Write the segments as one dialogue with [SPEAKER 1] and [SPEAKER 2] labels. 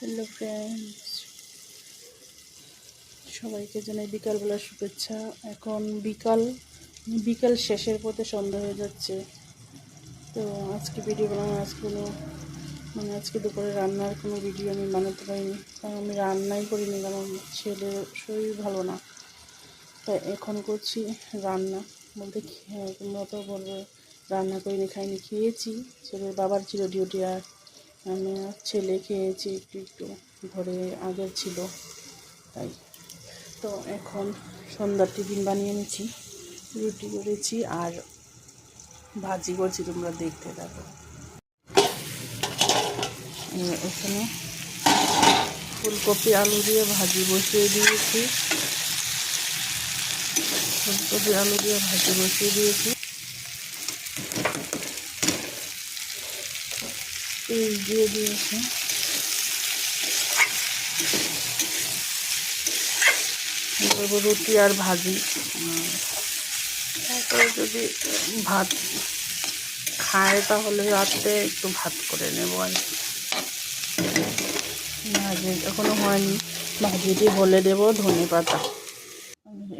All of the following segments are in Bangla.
[SPEAKER 1] হ্যালো ফ্রেন্ডস, সবাইকে জানাই বিকালবেলা শুভেচ্ছা। এখন বিকাল শেষের পথে সন্ধ্যা হয়ে যাচ্ছে। তো আজকে ভিডিও বানানো আজকে দুপুরে রান্নার কোনো ভিডিও আমি বানাতে পারিনি, কারণ আমি রান্নাই করিনি, কারণ ছেলের শরীর ভালো না। তাই এখন করছি রান্না বলতে তোমরা তো বলবে রান্না করিনি, খাইনি। খেয়েছি, ছেলের বাবার ছিল ডিউটি, আর আমি আর ছেলে খেয়েছি একটু একটু, ঘরে আগের ছিল তাই। তো এখন সন্ধ্যার টিফিন বানিয়ে নিয়েছি, রুটি করেছি আর ভাজি করছি, তোমরা দেখতে থাকো। এখানে ফুলকপি আলু দিয়ে ভাজি বসিয়ে দিয়েছি, তেল দিয়ে দিয়েছি। রুটি আর ভাজি, তারপরে যদি ভাত খায় তাহলে রাতে একটু ভাত করে নেব আর কি। ভাজি এখনো হয়নি, ভাজিটি হলে দেবো ধনে পাতা।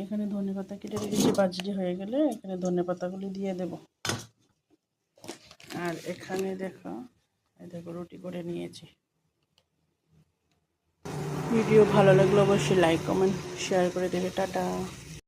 [SPEAKER 1] এখানে ধনে পাতা কেটে রেখেছি, ভাজিটি হয়ে গেলে এখানে ধনে পাতাগুলি দিয়ে দেব। আর এখানে দেখো রুটি করে নিয়েছি। ভিডিও ভালো লাগলে অবশ্যই লাইক কমেন্ট শেয়ার করে দেবে। টাটা।